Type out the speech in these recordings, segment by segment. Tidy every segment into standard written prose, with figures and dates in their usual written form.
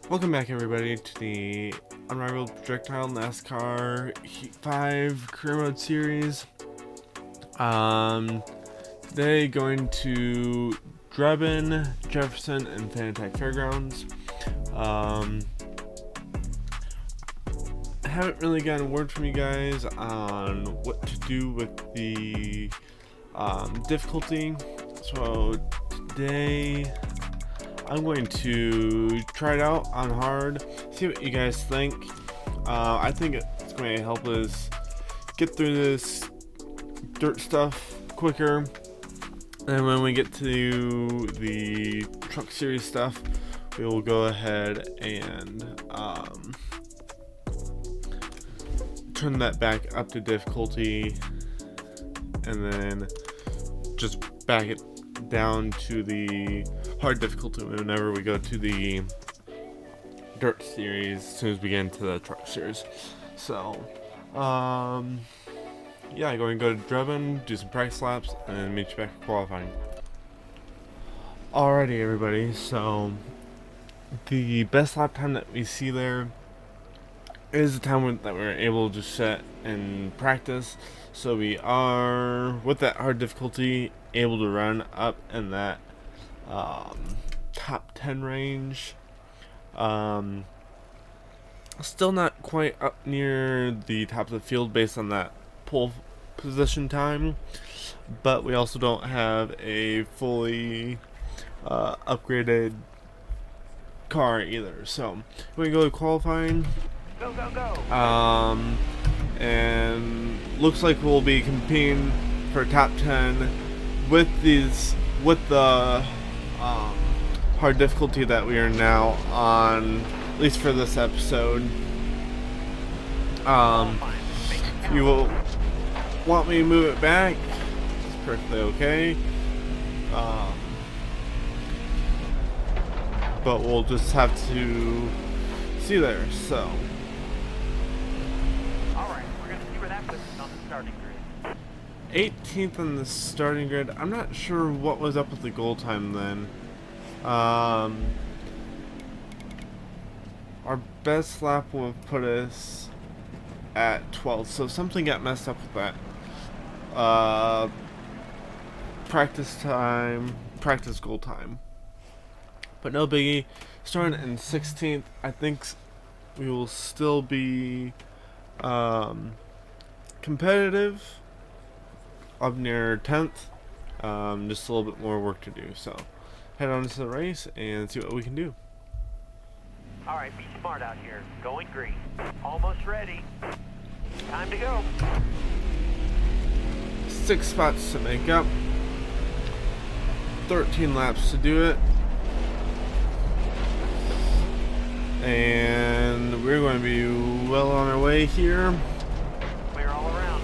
Welcome back, everybody, to the Unrivaled Projectile NASCAR Heat 5 Career Mode Series. Today going to Drebin, Jefferson, and Fanatec Fairgrounds. I haven't really gotten word from you guys on what to do with the difficulty, so today I'm going to try it out on hard, see what you guys think. I think it's going to help us get through this dirt stuff quicker. And when we get to the truck series stuff, we will go ahead and turn that back up to difficulty, and then just back it down to the hard difficulty whenever we go to the dirt series as soon as we get into the truck series. So yeah, going to go to Drebin, do some practice laps, and then meet you back for qualifying. Alrighty, everybody, so the best lap time that we see there is the time that we're able to set in practice. So we are, with that hard difficulty, able to run up in that top 10 range. Still not quite up near the top of the field based on that pole position time, but we also don't have a fully upgraded car either. So we go to qualifying. Go, go, go. And looks like we'll be competing for top 10 with the hard difficulty that we are now on, at least for this episode. You will want me to move it back. It's perfectly okay. But we'll just have to see there. So 18th on the starting grid. I'm not sure what was up with the goal time then. Our best lap will put us at 12th, so something got messed up with that. Practice goal time. But no biggie. Starting in 16th, I think we will still be competitive up near 10th. Just a little bit more work to do. So head on to the race and see what we can do. Alright, be smart out here. Going green. Almost ready. Time to go. 6 spots to make up. 13 laps to do it. And we're going to be well on our way here. Clear all around.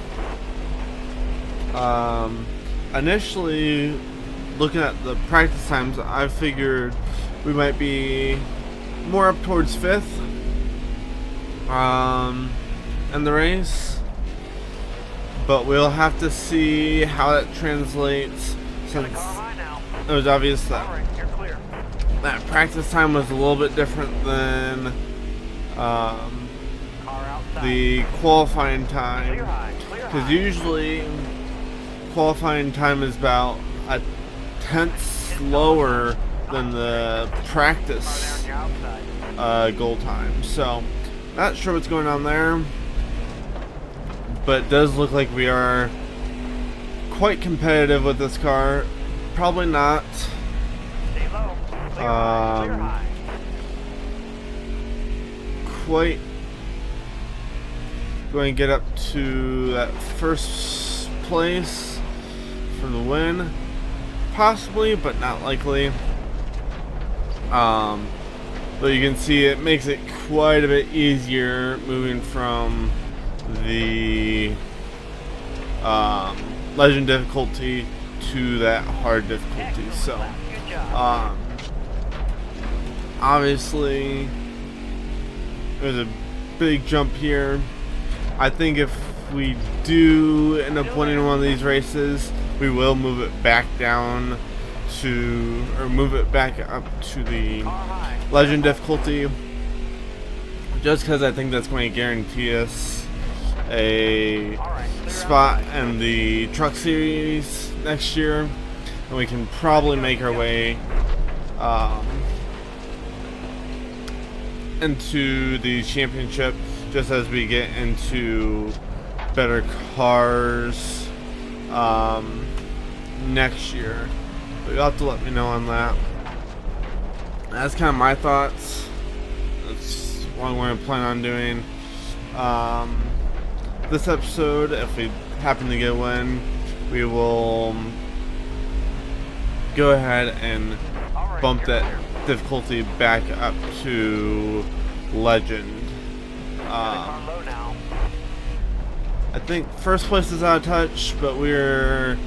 Initially, looking at the practice times, I figured we might be more up towards 5th in the race, but we'll have to see how that translates, since it was obvious that that practice time was a little bit different than the qualifying time, because usually qualifying time is about a tenth slower than the practice goal time. So not sure what's going on there, but it does look like we are quite competitive with this car. Probably not quite going to get up to that first place for the win, possibly, but not likely. But you can see it makes it quite a bit easier moving from the legend difficulty to that hard difficulty. So obviously there's a big jump here. I think if we do end up winning one of these races, we will move it back down to, or move it back up to the legend difficulty. just because I think that's going to guarantee us a spot in the truck series next year, and we can probably make our way into the championship just as we get into better cars next year. But you'll have to let me know on that. That's kind of my thoughts. That's what I'm going to plan on doing. This episode, if we happen to get a win, we will go ahead and bump that difficulty back up to legend. I think first place is out of touch, but we're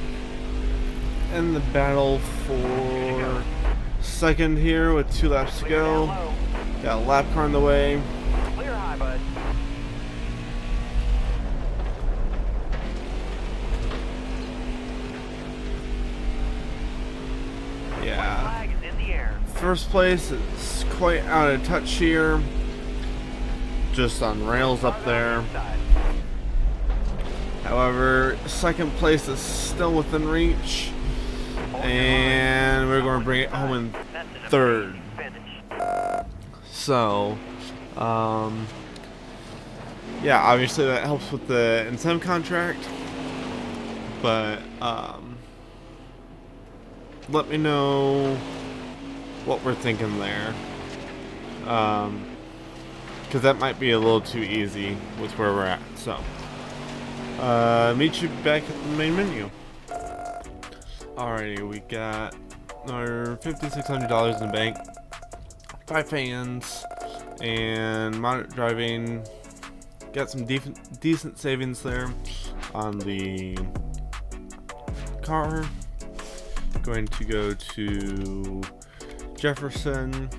in the battle for second here with 2 laps to go. Got a lap car on the way. Clear high, bud. Yeah. Flag is in the air. First place is quite out of touch here. Just on rails up there. However, second place is still within reach. And we're going to bring it home in third. So, yeah, obviously that helps with the incentive contract. But, let me know what we're thinking there. Because that might be a little too easy with where we're at. So, meet you back at the main menu. Alrighty, we got our $5,600 in the bank, 5 fans, and moderate driving. Got some decent savings there on the car. Going to go to Jefferson.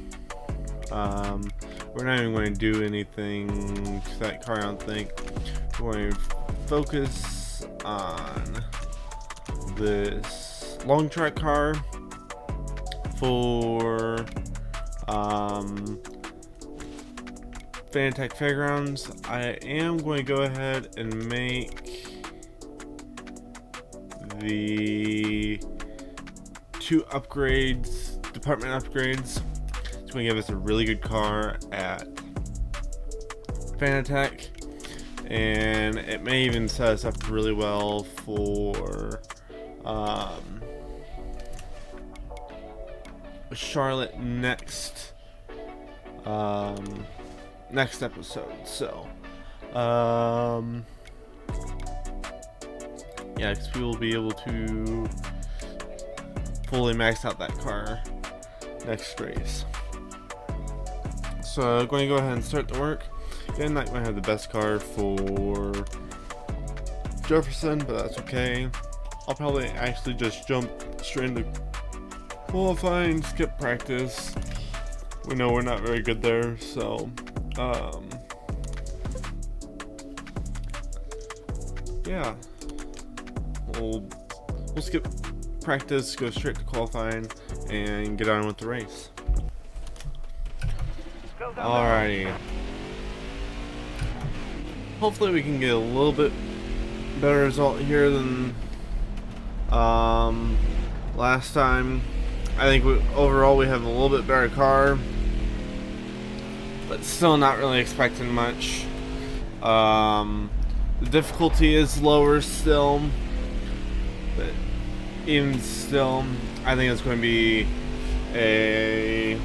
We're not even going to do anything to that car, I don't think. We're going to focus on this long track car for Fanatec Fairgrounds. I am going to go ahead and make the 2 upgrades, department upgrades. It's going to give us a really good car at Fanatec, and it may even set us up really well for Charlotte next episode. So yeah, because we will be able to fully max out that car next race. So I'm going to go ahead and start the work. Again, not going to have the best car for Jefferson, but that's okay. I'll probably actually just jump straight into qualifying, skip practice. We know we're not very good there, so yeah, we'll skip practice, go straight to qualifying, and get on with the race. Alrighty. Hopefully we can get a little bit better result here than last time. I think overall we have a little bit better car, but still not really expecting much. The difficulty is lower still, but even still, I think it's going to be a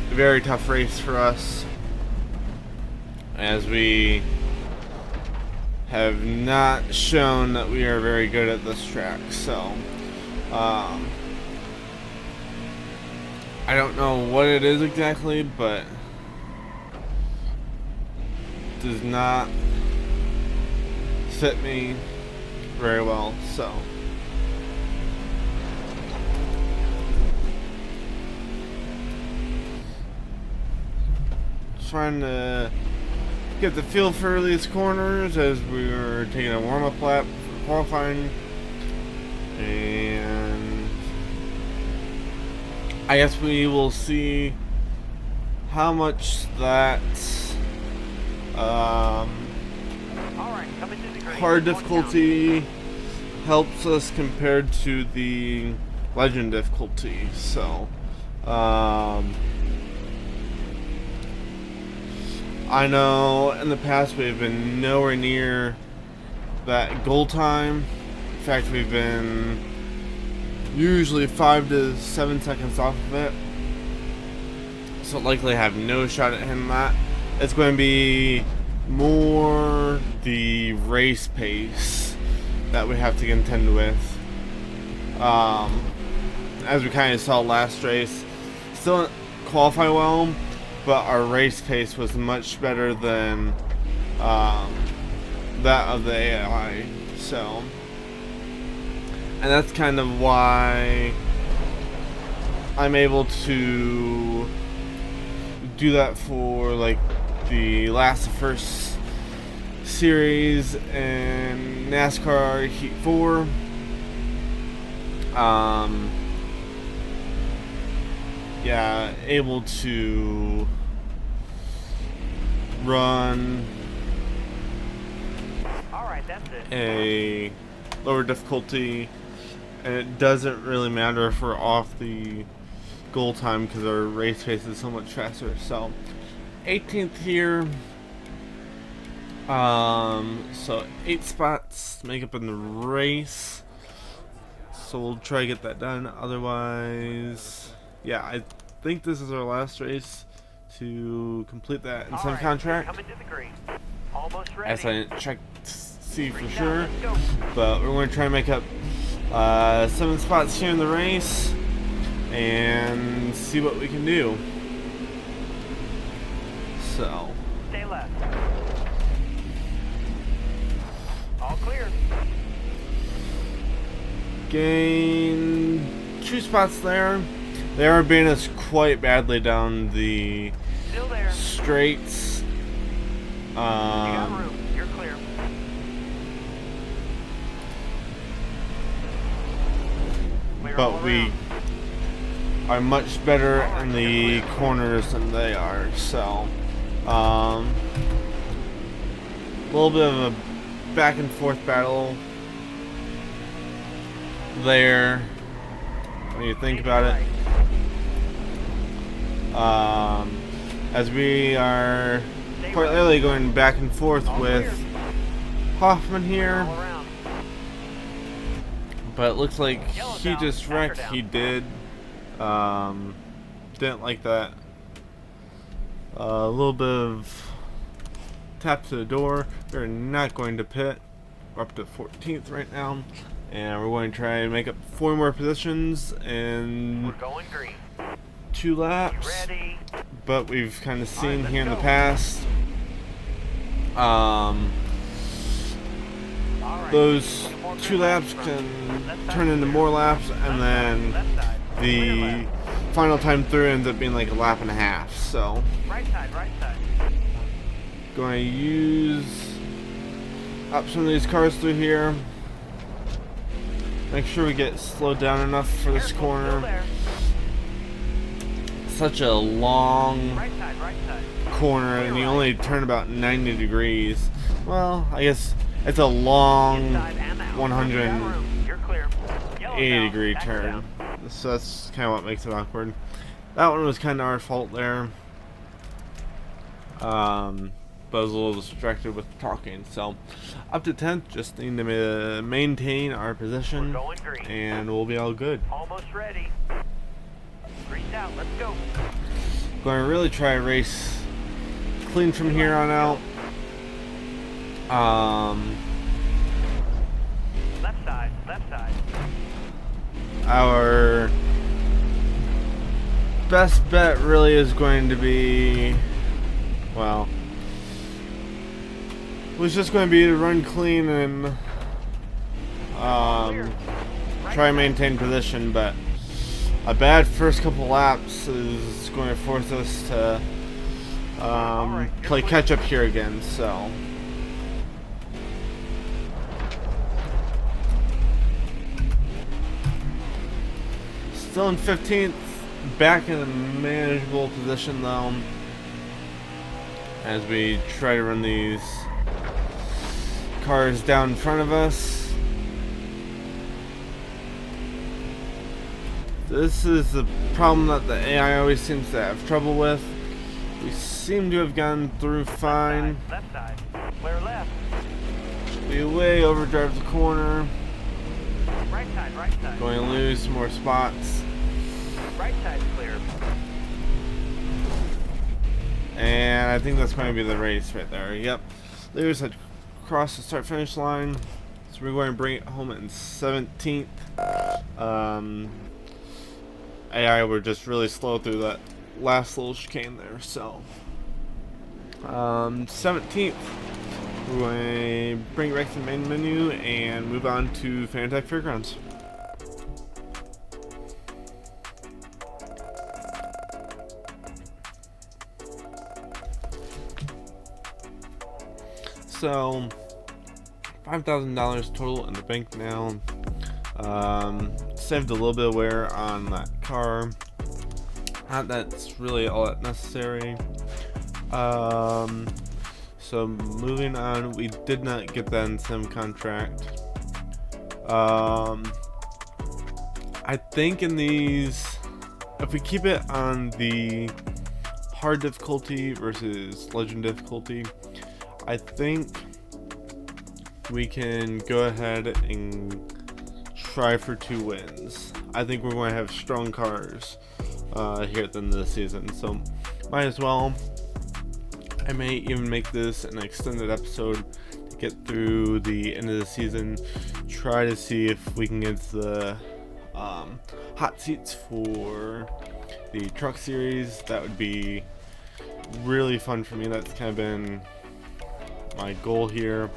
very tough race for us, as we have not shown that we are very good at this track. So I don't know what it is exactly, but it does not fit me very well. So trying to get the feel for these corners as we were taking a warm-up lap for qualifying, and I guess we will see how much that All right, coming to the green. Hard difficulty helps us compared to the legend difficulty. So, I know in the past we've been nowhere near that goal time. In fact, we've been usually 5 to 7 seconds off of it. So likely have no shot at hitting that. It's going to be more the race pace that we have to contend with. As we kind of saw last race, still didn't qualify well, but our race pace was much better than that of the AI. So, and that's kind of why I'm able to do that for like the last first series in NASCAR Heat 4. Yeah, able to run That's it. a lower difficulty, and it doesn't really matter if we're off the goal time because our race pace is so much faster. So 18th here, so 8 spots to make up in the race, so we'll try to get that done. Otherwise, yeah, I think this is our last race to complete that incentive contract. Coming to the green. Almost ready. As I didn't check to see for sure, but we're going to try and make up 7 spots here in the race and see what we can do. So, Stay left. All clear. Gain 2 spots there. They are beating us quite badly down the Still there. straights. You got room. You're clear. Clear all But we around. are much better in the corners than they are. So, a little bit of a back and forth battle there when you think about it. As we are quite literally going back and forth with Hoffman here, All around. but it looks like he just wrecked. He did. Didn't like that. A little bit of tap to the door. We're not going to pit. We're up to 14th right now, and we're going to try and make up 4 more positions We're in going green. 2 laps. Ready. But we've kind of seen let's here in the go. past, All right. those 4 2 grid laps laps can front. Left side turn into clear. more laps, and then Left side. Clear the left. final time through ends up being like a lap and a half. So, Right side, right side. going to use up some of these cars through here. Make sure we get slowed down enough for this Careful, corner. still there. Such a long Right side, right side. corner, and you only turn about 90 degrees. Well, I guess it's a long Inside and out. 180 You got room. You're clear. Yellow down. degree Back turn. down. So that's kind of what makes it awkward. That one was kind of our fault there. But I was a little distracted with talking. So up to 10th, just need to maintain our position, We're going green. and we'll be all good. Almost ready. Green's out. Let's go. Going to really try to race clean from here on out. Left side, left side. Our best bet really is going to be, well, was just going to be to run clean and try and maintain position, but a bad first couple laps is going to force us to play catch up here again. So still in 15th, back in a manageable position though. as we try to run these cars down in front of us. This is the problem that the AI always seems to have trouble with. We seem to have gone through fine. Left side. Clear left. We way overdrive the corner. Right side, right side. Going to lose some more spots. Right side's clear. And I think that's going to be the race right there. Yep. Lewis had crossed the start finish line. So we're going to bring it home in 17th. AI were just really slow through that last little chicane there. So 17th. We're going to bring it back to the main menu and move on to Fanatec Fairgrounds. So $5,000 total in the bank now. Saved a little bit of wear on that car. Not that's really all that necessary. So moving on, we did not get that incentive contract. I think in these, if we keep it on the hard difficulty versus legend difficulty, I think we can go ahead and try for 2 wins. I think we're going to have strong cars here at the end of the season, so might as well. I may even make this an extended episode to get through the end of the season. Try to see if we can get the hot seats for the truck series. That would be really fun for me. That's kind of been my goal here,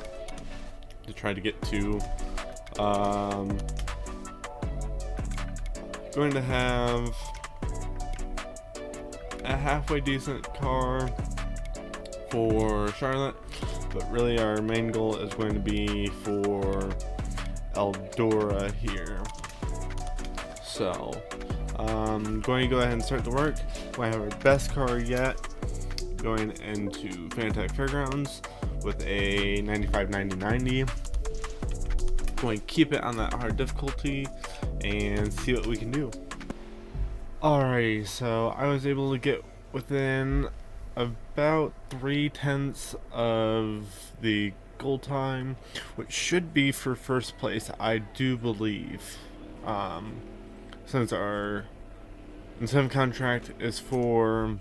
to try to get to. Going to have a halfway decent car for Charlotte, but really our main goal is going to be for Eldora here. So going to go ahead and start the work. We have our best car yet going into Fanatec Fairgrounds with a 95-90-90. Going to keep it on that hard difficulty and see what we can do. Alrighty, so I was able to get within about 3/10 of the goal time, which should be for first place, I do believe, since our incentive contract is for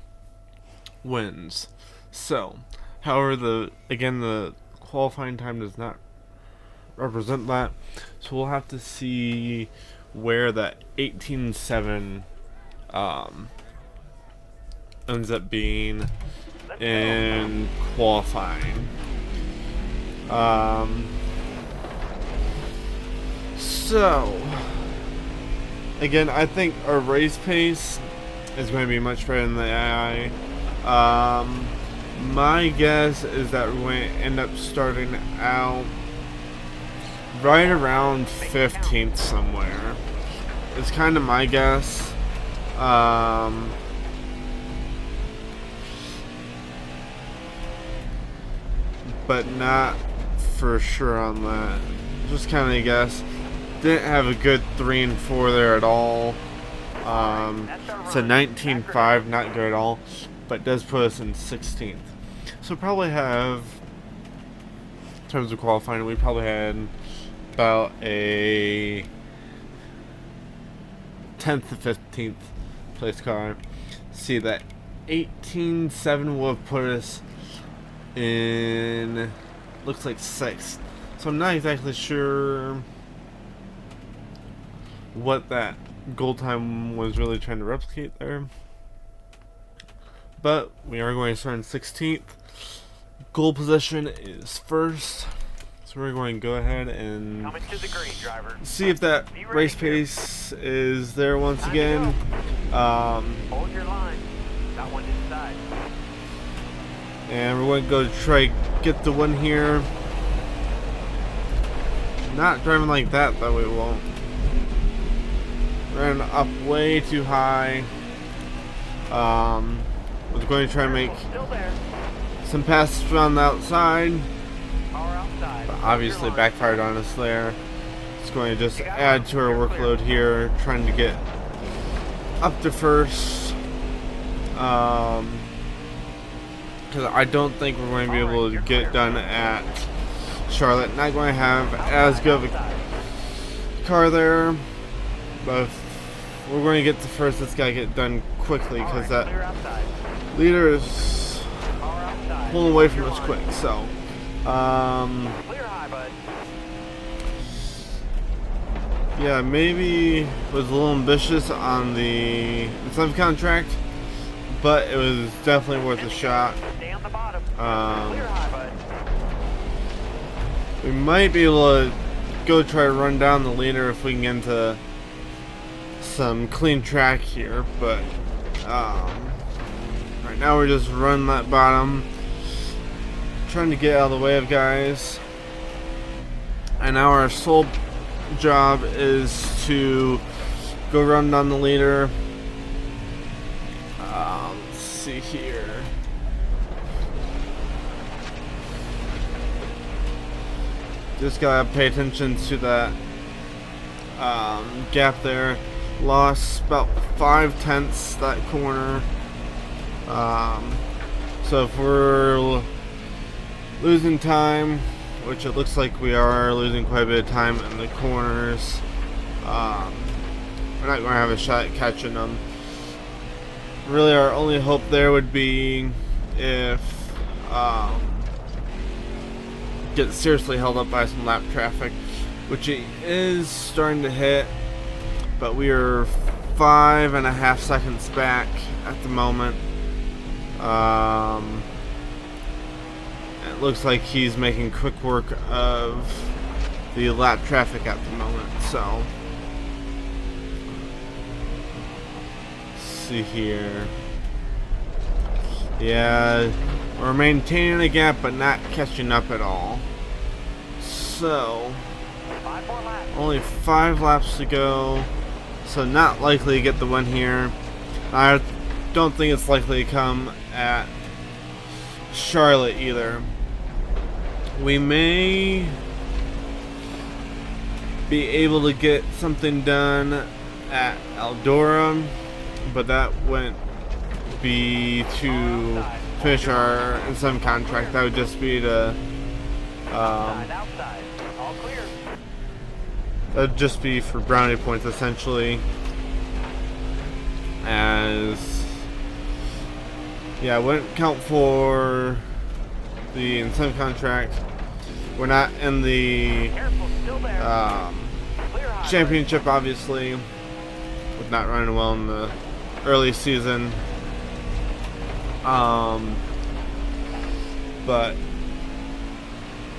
wins. So, however, the qualifying time does not represent that, so we'll have to see where that 18.7 ends up being in qualifying. So again, I think our race pace is going to be much better than the AI. My guess is that we're going to end up starting out right around 15th somewhere. It's kind of my guess. But not for sure on that. Just kind of a guess. Didn't have a good 3 and 4 there at all. It's a 19.5, not good at all, but does put us in 16th. So probably have, in terms of qualifying, we probably had about a 10th to 15th place car. See, that 18.7 will have put us in, looks like 6th. So I'm not exactly sure what that goal time was really trying to replicate there. But we are going to start in 16th. Goal position is first. So we're going to go ahead and Coming to the green, driver. see if that race pace is there once again. Hold your line. Got one inside. And we're going to go try get the win here. Not driving like that, though we won't. Ran up way too high. Was going to try and make Still there. some passes around the outside. Power outside. But obviously backfired on us there. It's going to just add to our workload here, trying to get up to first. Because I don't think we're going to be able to get done at Charlotte. Not going to have as good of a car there, but if we're going to get to first, it's got to get done quickly because that leader is pulling away from us quick. So, yeah, maybe was a little ambitious on the incentive contract, but it was definitely worth a shot. We might be able to go try to run down the leader if we can get into some clean track here, but right now we're just running that bottom, trying to get out of the way of guys. And now our sole job is to go run down the leader. Let's see here. Just gotta pay attention to that gap there. Lost about 5/10 that corner. So if we're losing time, which it looks like we are losing quite a bit of time in the corners, we're not going to have a shot at catching them. Really, our only hope there would be if get seriously held up by some lap traffic, which it is starting to hit, but we are 5.5 seconds back at the moment. It looks like he's making quick work of the lap traffic at the moment. So, let's see here. Yeah, we're maintaining a gap but not catching up at all. So, only 5 laps to go. So not likely to get the win here. I don't think it's likely to come at Charlotte either. We may be able to get something done at Eldora, but that wouldn't be to finish our incentive contract. That would just be to that would just be for brownie points essentially. As yeah, it wouldn't count for the incentive contract. We're not in the championship, obviously, with not running well in the early season. But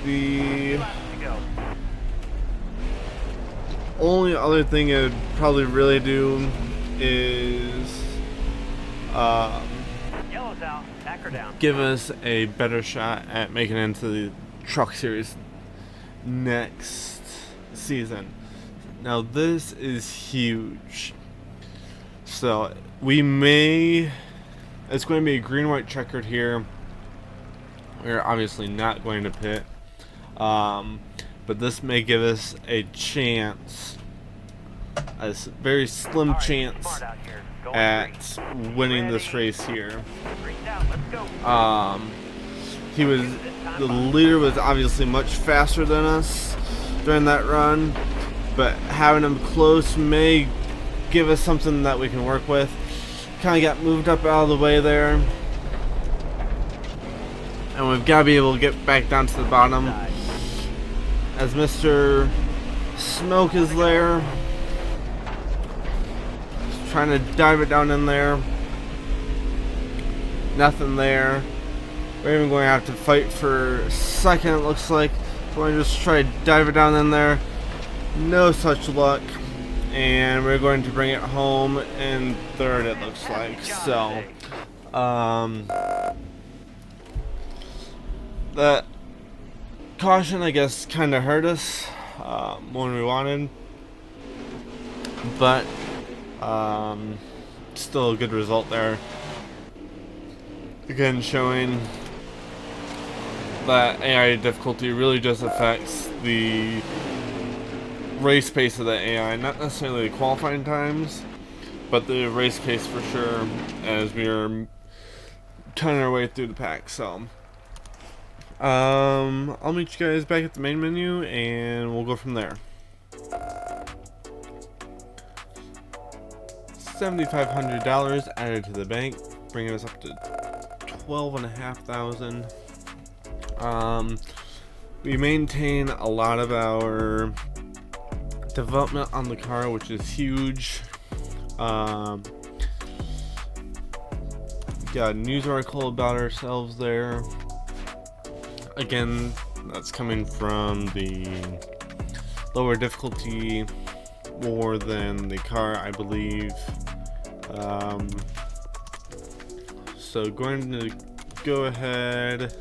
the only other thing it would probably really do is give us a better shot at making it into the Truck Series next season. Now this is huge. So we may, it's going to be a green-white checkered here. We're obviously not going to pit. But this may give us a chance, a very slim chance at winning this race here. The leader was obviously much faster than us during that run, but having him close may give us something that we can work with. Kind of got moved up out of the way there, and we've got to be able to get back down to the bottom. As Mr. Smoke is there, just trying to dive it down in there. Nothing there. We're even going to have to fight for second, it looks like. We're going to just try to dive it down in there. No such luck. And we're going to bring it home in third, it looks like. So, that caution, I guess, kind of hurt us when we wanted, but still a good result there. Again, showing that AI difficulty really just affects the race pace of the AI, not necessarily the qualifying times, but the race pace for sure, as we are cutting our way through the pack. So I'll meet you guys back at the main menu and we'll go from there. $7,500 added to the bank, bringing us up to $12,500. We maintain a lot of our development on the car, which is huge. Got a news article about ourselves there. Again, that's coming from the lower difficulty, more than the car, I believe. So going to go ahead.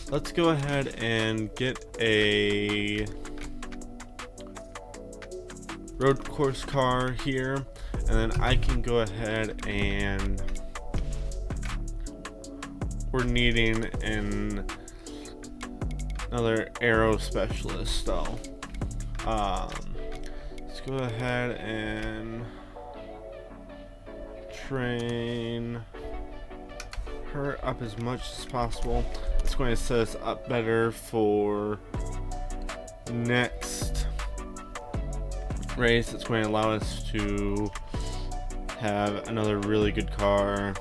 Let's go ahead and get a road course car here, and then I can go ahead and we're needing another aero specialist though. Let's go ahead and train her up as much as possible. It's going to set us up better for next race. It's going to allow us to have another really good car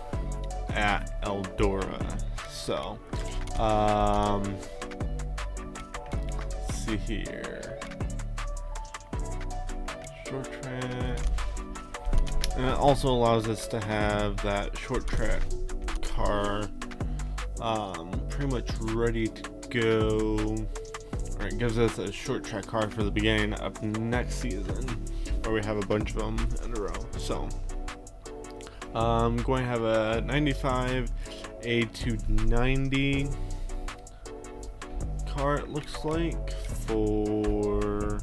at Eldora. So let's see here. Short track. And it also allows us to have that short track car pretty much ready to go, or it gives us a short track car for the beginning of next season, where we have a bunch of them in a row. So I'm going to have a 95 A290 car, it looks like, for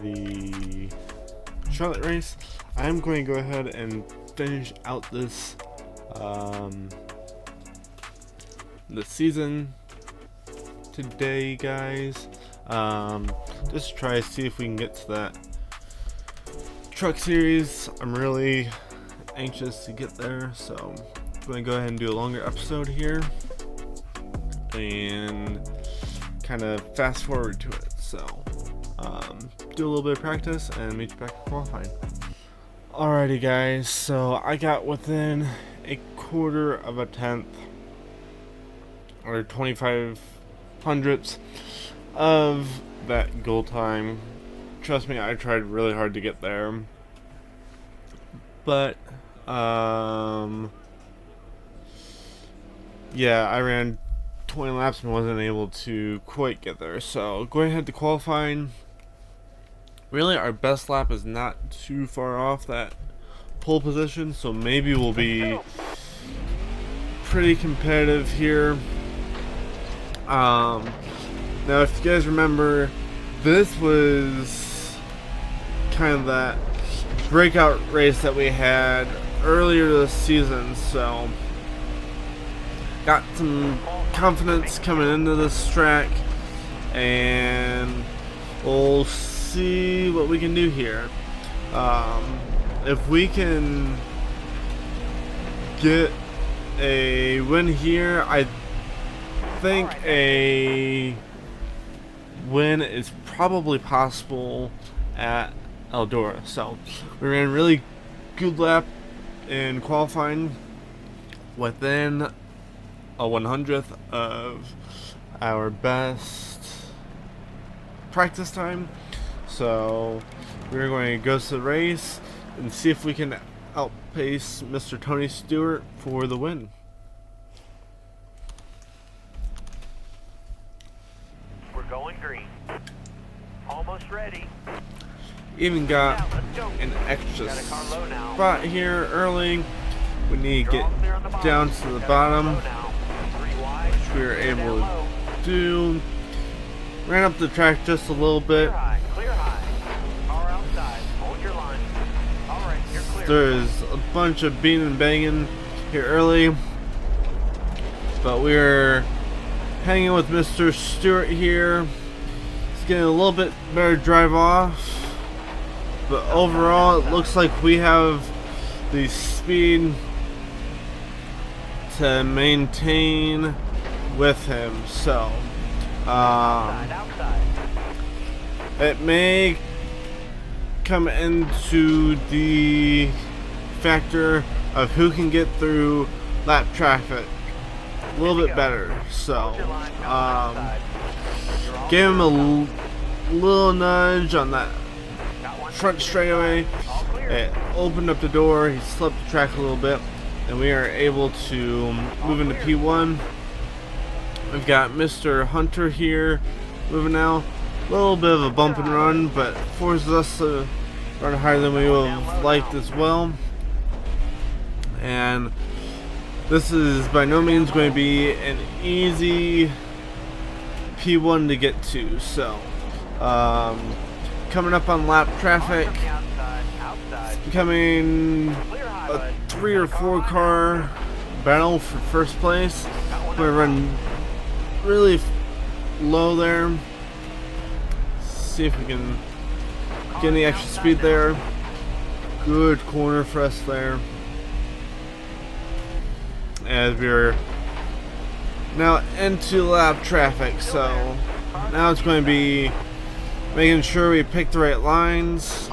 the Charlotte race. I'm going to go ahead and finish out this season today, guys. Just to try to see if we can get to that truck series. I'm really anxious to get there, so I'm going to go ahead and do a longer episode here and kind of fast forward to it. So do a little bit of practice and meet you back at qualifying. Alrighty guys, so I got within a quarter of a tenth, or 25 hundredths of that goal time. Trust me, I tried really hard to get there, but yeah, I ran 20 laps and wasn't able to quite get there. So going ahead to qualifying, really our best lap is not too far off that pole position, so maybe we'll be pretty competitive here. Now if you guys remember, this was kind of that breakout race that we had earlier this season, so got some confidence coming into this track, and we'll see what we can do here. If we can get a win here, I think a win is probably possible at Eldora. So we ran a really good lap in qualifying, within a 100th of our best practice time. So we're going to go to the race and see if we can outpace Mr. Tony Stewart for the win. We're going green. Almost ready. Even got an extra spot here early. We need to get down to the bottom, which we were able to do. Ran up the track just a little bit. There's a bunch of beating and banging here early. But we're hanging with Mr. Stewart here. He's getting a little bit better drive off. But overall, it looks like we have the speed to maintain with him. So, it may come into the factor of who can get through lap traffic a little bit better. So, gave him a little nudge on that front straightaway. It opened up the door. He slipped the track a little bit, and we are able to move into P1. We've got Mr. Hunter here moving now. A little bit of a bump and run, but forces us to run higher than we would have liked as well. And this is by no means going to be an easy P1 to get to. So, coming up on lap traffic, it's becoming a 3 or 4 car battle for first place. We're going to run really low there. See if we can get any extra speed there. Good corner for us there. As we're now into lap traffic, so now it's going to be making sure we pick the right lines,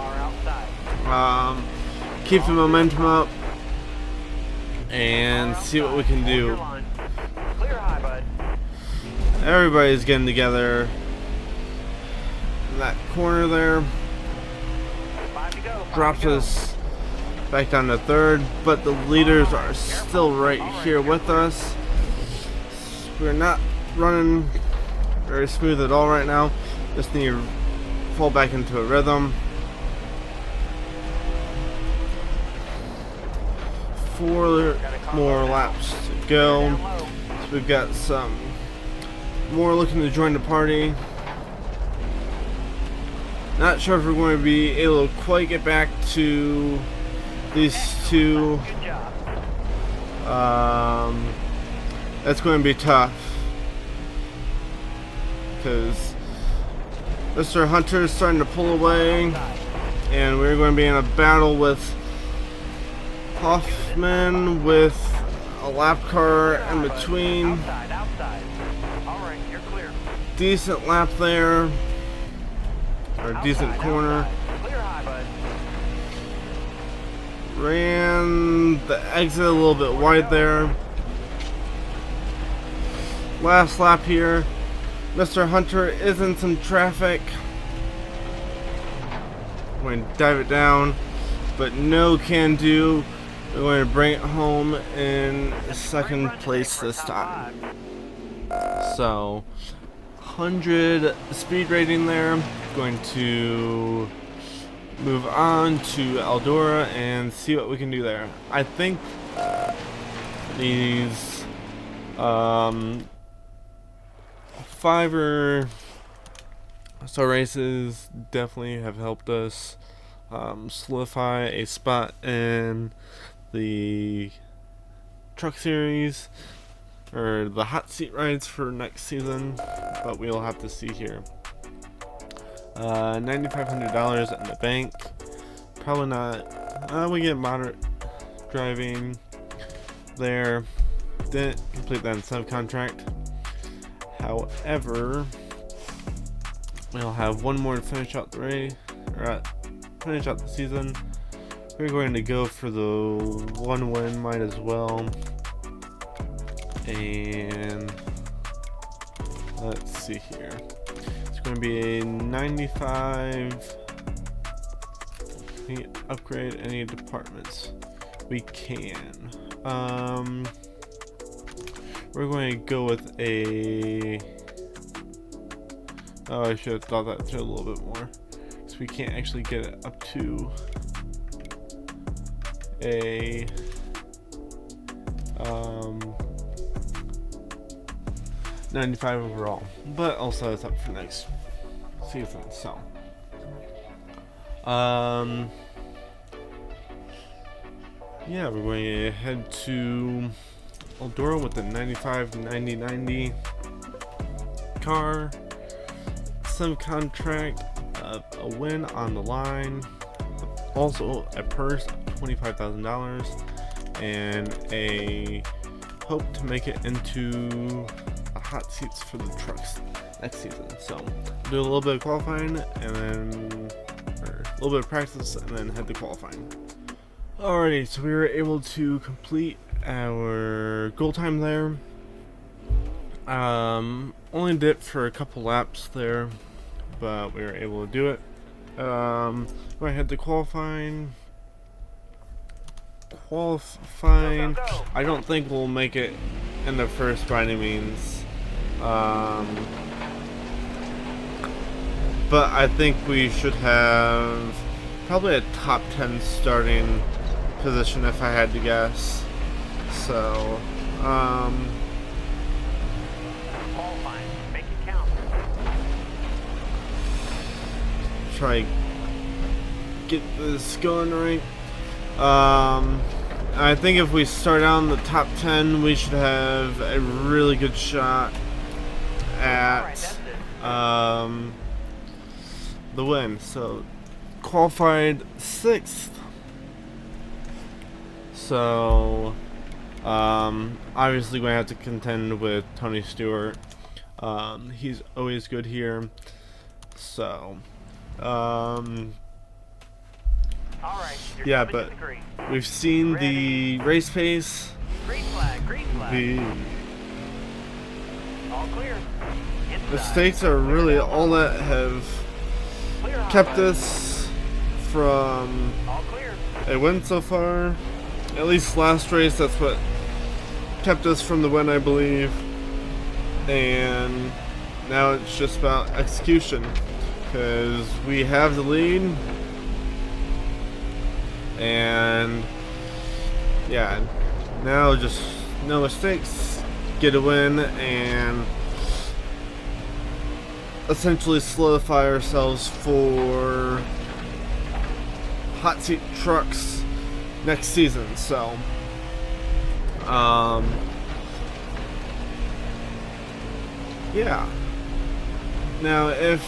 keep the momentum up, and see what we can do. Everybody's getting together in that corner there. Drops us back down to third, but the leaders are still right here with us. We're not running very smooth at all right now. Just need to fall back into a rhythm. 4 more laps to go. So we've got some more looking to join the party. Not sure if we're going to be able to quite get back to these two. That's going to be tough because Mr. Hunter is starting to pull away, and we're going to be in a battle with Hoffman with a lap car in between. Decent lap there, or decent corner. Ran the exit a little bit wide there. Last lap here. Mr. Hunter is in some traffic. I'm going to dive it down, but no can do. We're going to bring it home in second place this time. So, 100 speed rating there. Going to move on to Eldora and see what we can do there. I think these 5 or so races definitely have helped us solidify a spot in the truck series or the hot seat rides for next season, but we'll have to see here. $9,500 in the bank. Probably not. We get moderate driving there. Didn't complete that incentive contract. However, we'll have one more to finish out the race, or finish out the season. We're going to go for the 1 win, might as well. And let's see here. It's going to be a 95. Can we upgrade any departments? We can. We're going to go with a. Oh, I should have thought that through a little bit more. So we can't actually get it up to a 95 overall, but also it's up for next season. So, yeah, we're going to head to Eldora with the 95 90 car. Some contract, a win on the line, also a purse of $25,000, and a hope to make it into a hot seats for the trucks next season. So do a little bit of qualifying and then a little bit of practice and then head to qualifying. Alrighty, so we were able to complete our goal time there. Only did it for a couple laps there, but we were able to do it. I had to qualifying. I don't think we'll make it in the first by any means. But I think we should have probably a top 10 starting position if I had to guess. So, Make it count. try get this going right. I think if we start out in the top 10, we should have a really good shot at the win. So qualified 6th. So obviously going to have to contend with Tony Stewart. He's always good here. So yeah, but we've seen the race pace. Green flag, green flag. All clear. The mistakes are really all that have kept us from All clear. a win so far. At least last race, that's what kept us from the win, I believe. And now it's just about execution, because we have the lead. And yeah, now just no mistakes, get a win, and essentially solidify ourselves for hot seat trucks next season. So yeah, now if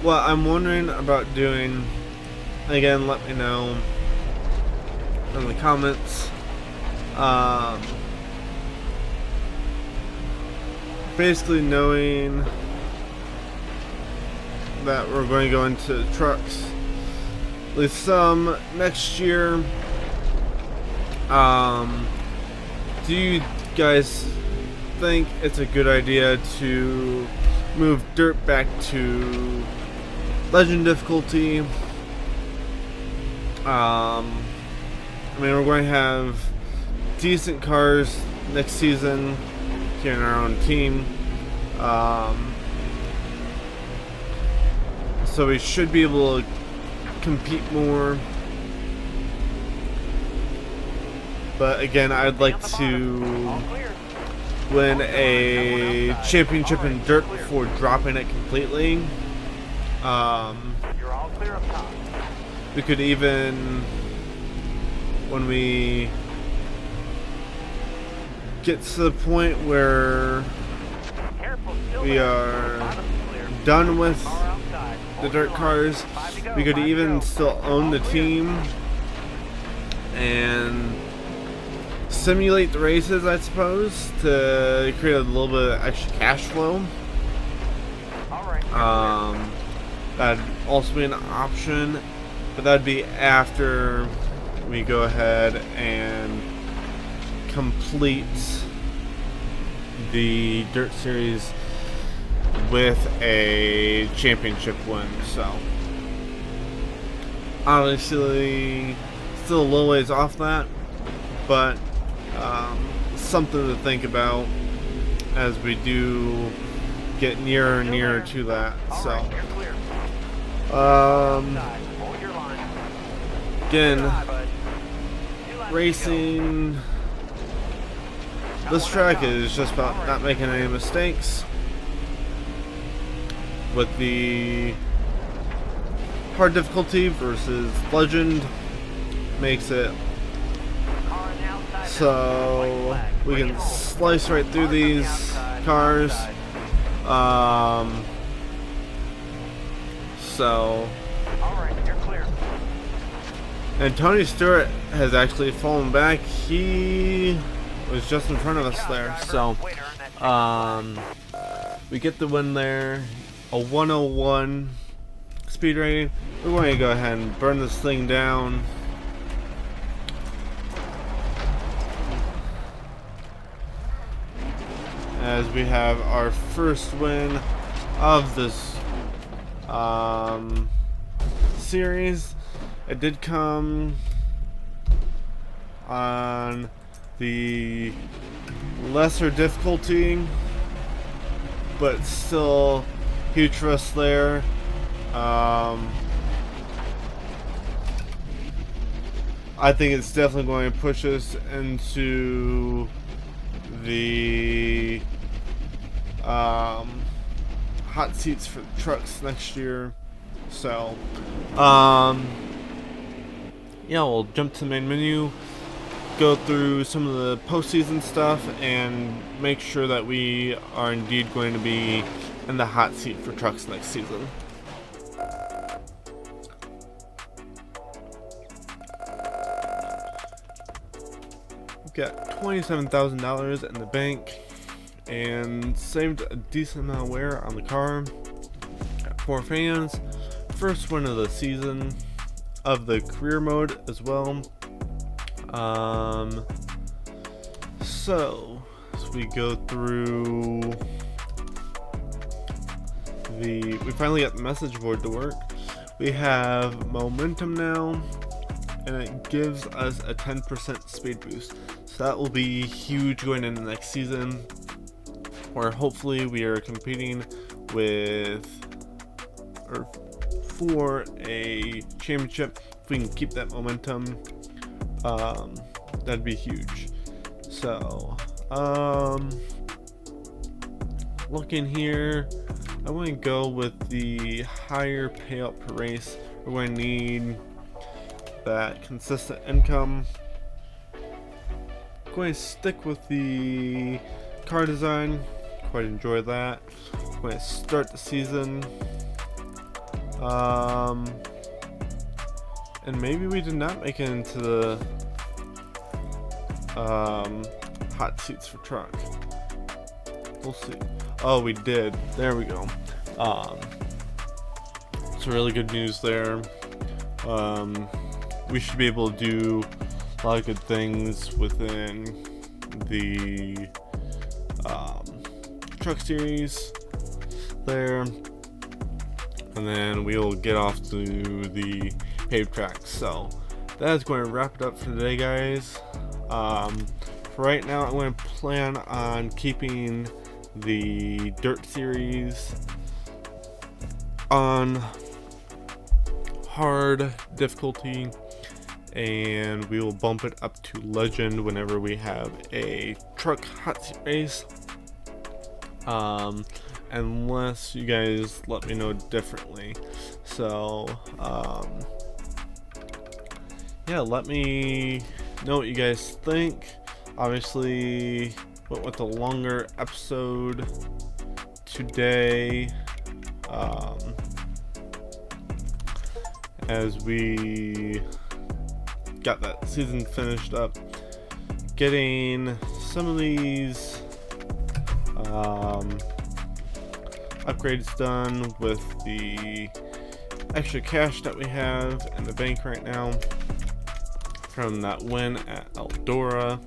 what I'm wondering about doing, again, let me know in the comments. Basically knowing that we're going to go into trucks, at least some next year. Do you guys think it's a good idea to move dirt back to legend difficulty? I mean, we're going to have decent cars next season here in our own team, so we should be able to compete more. But again, I'd like to win a championship in dirt before dropping it completely. You're all clear up top. We could even, when we get to the point where we are done with the dirt cars, we could even still own the team and simulate the races, I suppose, to create a little bit of extra cash flow. That'd also be an option, but that'd be after we go ahead and complete the Dirt Series with a championship win. So obviously still a little ways off that, but something to think about as we do get nearer and nearer to that. So again, racing, this track is just about not making any mistakes. With the hard difficulty versus legend, makes it Car on the outside now. so White flag. we Ready can to roll. slice right through Cars on the these outside, cars. outside. So, All right, you're clear. and Tony Stewart has actually fallen back. He was just in front of us there. So, Waiter on that we get the win there. A 101 speed rating. We're going to go ahead and burn this thing down. As we have our first win of this series. It did come on the lesser difficulty, but still huge risk there. I think it's definitely going to push us into the hot seats for the trucks next year. So yeah, we'll jump to the main menu, go through some of the postseason stuff, and make sure that we are indeed going to be in the hot seat for trucks next season. We've got $27,000 in the bank and saved a decent amount of wear on the car. Got 4 fans. First win of the season of the career mode as well. So as we go through we finally got the message board to work. We have momentum now, and it gives us a 10% speed boost. So that will be huge going into the next season, where hopefully we are competing with or for a championship. If we can keep that momentum, that'd be huge. So looking here, I want to go with the higher payout per race. We're going to need that consistent income. I'm going to stick with the car design. Quite enjoy that. I'm going to start the season. And maybe we did not make it into the hot seats for truck. We'll see. Oh, we did. There we go. So really good news there. We should be able to do a lot of good things within the truck series there, and then we'll get off to the paved tracks. So that is going to wrap it up for today, guys. For right now, I'm going to plan on keeping the dirt series on hard difficulty, and we will bump it up to legend whenever we have a truck hot seat race, unless you guys let me know differently. So yeah, let me know what you guys think. Obviously went with a longer episode today, as we got that season finished up, getting some of these upgrades done with the extra cash that we have in the bank right now from that win at Eldora.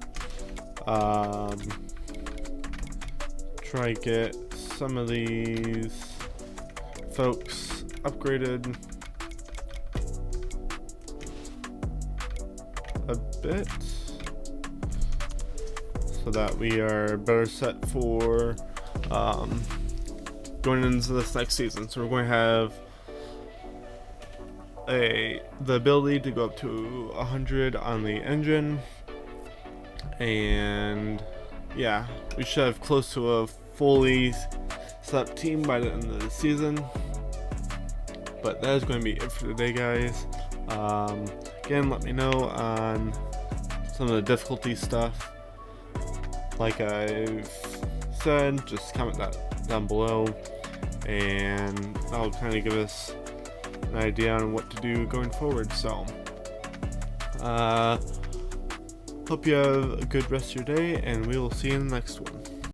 Try to get some of these folks upgraded a bit so that we are better set for going into this next season. So we're going to have the ability to go up to 100 on the engine, and yeah, we should have close to a fully set up team by the end of the season. But that is going to be it for today, guys. again, let me know on some of the difficulty stuff. Like I've said, just comment that down below, and that'll kind of give us an idea on what to do going forward. So hope you have a good rest of your day, and we will see you in the next one.